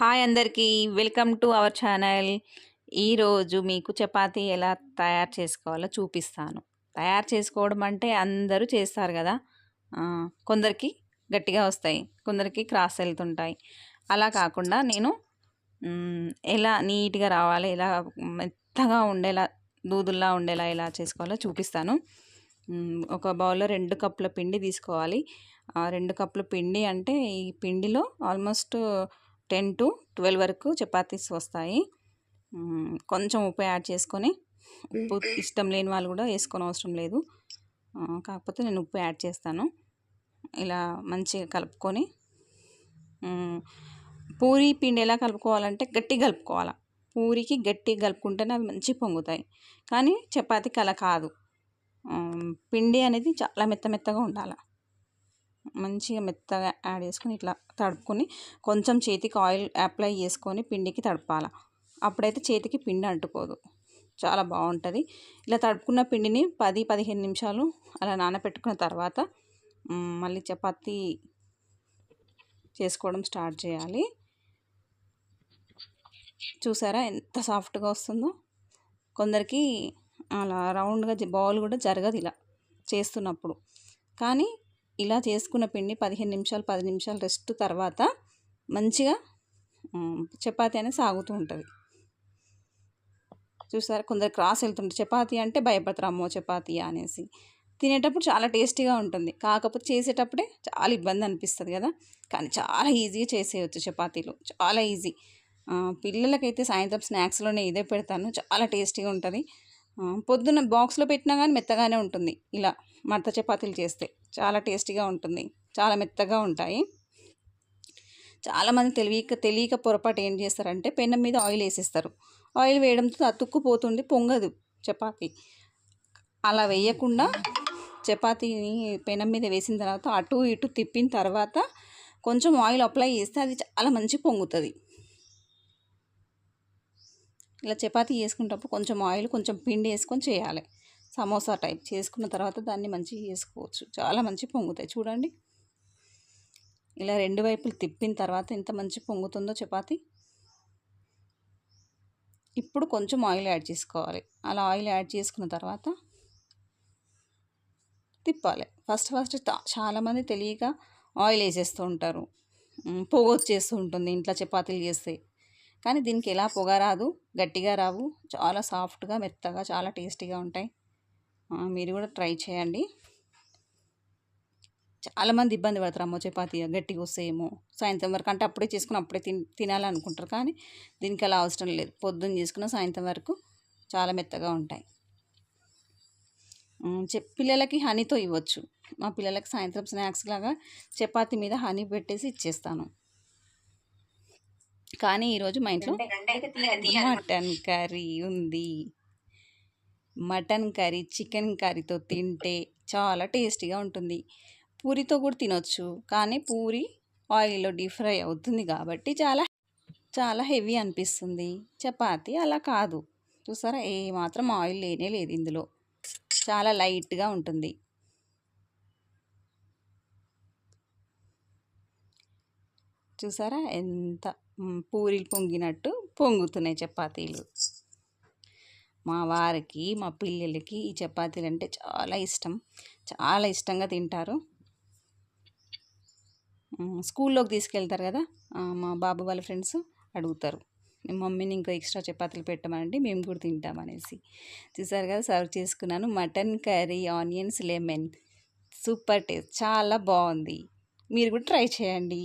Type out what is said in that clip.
Hi అందరికీ welcome to our channel. ఈరోజు మీకు చపాతీ ఎలా తయారు చేసుకోవాలో చూపిస్తాను. తయారు చేసుకోవడం అంటే అందరూ చేస్తారు కదా. కొందరికి గట్టిగా వస్తాయి, కొందరికి క్రాస్ వెళ్తుంటాయి. అలా కాకుండా నేను ఎలా నీట్గా రావాలి, ఎలా మెత్తగా ఉండేలా, దూదుల్లా ఉండేలా ఎలా చేసుకోవాలో చూపిస్తాను. ఒక బౌల్లో 2 కప్పుల పిండి తీసుకోవాలి. 2 కప్పుల పిండి అంటే ఈ పిండిలో ఆల్మోస్ట్ 10 to 12 వరకు చపాతీస్ వస్తాయి. కొంచెం ఉప్పు యాడ్ చేసుకొని, ఉప్పు ఇష్టం లేని వాళ్ళు కూడా వేసుకోని అవసరం లేదు, కాకపోతే నేను ఉప్పు యాడ్ చేస్తాను. ఇలా మంచిగా కలుపుకొని, పూరీ పిండి ఎలా కలుపుకోవాలంటే గట్టిగా కలుపుకోవాలి. పూరికి గట్టిగా కలుపుకుంటేనే అవి మంచిగా పొంగుతాయి. కానీ చపాతీకి అలా కాదు, పిండి అనేది చాలా మెత్తగా ఉండాలి. మంచిగా మెత్తగా యాడ్ చేసుకొని ఇట్లా తడుపుకొని, కొంచెం చేతికి ఆయిల్ అప్లై చేసుకొని పిండికి తడపాలి. అప్పుడైతే చేతికి పిండి అంటుకోదు, చాలా బాగుంటుంది. ఇలా తడుపుకున్న పిండిని 10-15 నిమిషాలు అలా నానబెట్టుకున్న తర్వాత మళ్ళీ చపాతీ చేసుకోవడం స్టార్ట్ చేయాలి. చూసారా ఎంత సాఫ్ట్గా వస్తుందో. కొందరికి అలా రౌండ్గా బౌల్ కూడా జరగదు ఇలా చేస్తున్నప్పుడు. కానీ ఇలా చేసుకున్న పిండి 15 నిమిషాలు 10 నిమిషాలు రెస్ట్ తర్వాత మంచిగా చపాతీ అనేది సాగుతూ ఉంటుంది. చూసారా, కొందరు క్రాస్ వెళ్తుంటారు. చపాతీ అంటే భయపడతారు, అమ్మో చపాతీ అనేసి. తినేటప్పుడు చాలా టేస్టీగా ఉంటుంది, కాకపోతే చేసేటప్పుడే చాలా ఇబ్బంది అనిపిస్తుంది కదా. కానీ చాలా ఈజీగా చేసేయచ్చు చపాతీలు, చాలా ఈజీ. పిల్లలకైతే సాయంత్రం స్నాక్స్లోనే ఇదే పెడతాను, చాలా టేస్టీగా ఉంటుంది. పొద్దున్న బాక్స్లో పెట్టినా కానీ మెత్తగానే ఉంటుంది. ఇలా మడత చపాతీలు చేస్తే చాలా టేస్టీగా ఉంటుంది, చాలా మెత్తగా ఉంటాయి. చాలామంది తెలియక పొరపాటు ఏం చేస్తారంటే పెనం మీద ఆయిల్ వేసేస్తారు. ఆయిల్ వేయడంతో అతుక్కుపోతుంది, పొంగదు చపాతీ. అలా వేయకుండా చపాతీని పెనం మీద వేసిన తర్వాత అటు ఇటు తిప్పిన తర్వాత కొంచెం ఆయిల్ అప్లై చేస్తే అది చాలా మంచి పొంగుతుంది. ఇలా చపాతీ చేసుకునేటప్పుడు కొంచెం ఆయిల్, కొంచెం పిండి వేసుకొని చేయాలి. సమోసా టైప్ చేసుకున్న తర్వాత దాన్ని మంచిగా చేసుకోవచ్చు, చాలా మంచి పొంగుతాయి. చూడండి, ఇలా 2 వైపులు తిప్పిన తర్వాత ఎంత మంచి పొంగుతుందో చపాతీ. ఇప్పుడు కొంచెం ఆయిల్ యాడ్ చేసుకోవాలి. అలా ఆయిల్ యాడ్ చేసుకున్న తర్వాత తిప్పాలి. ఫస్ట్ చాలామంది తెలియక ఆయిల్ వేసేస్తూ ఉంటారు, పొగ వచ్చేస్తూ ఉంటుంది ఇంట్లో చపాతీలు చేస్తే. కానీ దీనికి ఎలా పొగ రాదు, గట్టిగా రావు, చాలా సాఫ్ట్గా మెత్తగా చాలా టేస్టీగా ఉంటాయి. మీరు కూడా ట్రై చేయండి. చాలామంది ఇబ్బంది పడతారు, అమ్మో చపాతీ గట్టిగా వస్తాయేమో, సాయంత్రం వరకు అంటే అప్పుడే చేసుకుని అప్పుడే తినాలనుకుంటారు. కానీ దీనికి అలా అవసరం లేదు, పొద్దున్న చేసుకున్న సాయంత్రం వరకు చాలా మెత్తగా ఉంటాయి. పిల్లలకి హనీతో ఇవ్వచ్చు. మా పిల్లలకి సాయంత్రం స్నాక్స్ లాగా చపాతీ మీద హనీ పెట్టేసి ఇచ్చేస్తాను. కానీ ఈరోజు మా ఇంట్లో మటన్ కర్రీ ఉంది. మటన్ కర్రీ చికెన్ కర్రీతో తింటే చాలా టేస్టీగా ఉంటుంది. పూరితో కూడా తినొచ్చు, కానీ పూరి ఆయిల్లో డీప్ ఫ్రై అవుతుంది కాబట్టి చాలా హెవీ అనిపిస్తుంది. చపాతీ అలా కాదు. చూసారా, ఏ మాత్రం ఆయిల్ లేనే లేదు ఇందులో, చాలా లైట్గా ఉంటుంది. చూసారా ఎంత పూరీలు పొంగినట్టు పొంగుతున్నాయి చపాతీలు. మా వారికి, మా పిల్లలకి ఈ చపాతీలు అంటే చాలా ఇష్టం, చాలా ఇష్టంగా తింటారు. స్కూల్లోకి తీసుకెళ్తారు కదా, మా బాబు వాళ్ళ ఫ్రెండ్స్ అడుగుతారు, మమ్మీని ఇంకా ఎక్స్ట్రా చపాతీలు పెట్టమనండి, మేము కూడా తింటామనేసి. చూసారు కదా, సర్వ్ చేసుకున్నాను. Mutton curry, onions, lemon, super taste, చాలా బాగుంది. మీరు కూడా ట్రై చేయండి.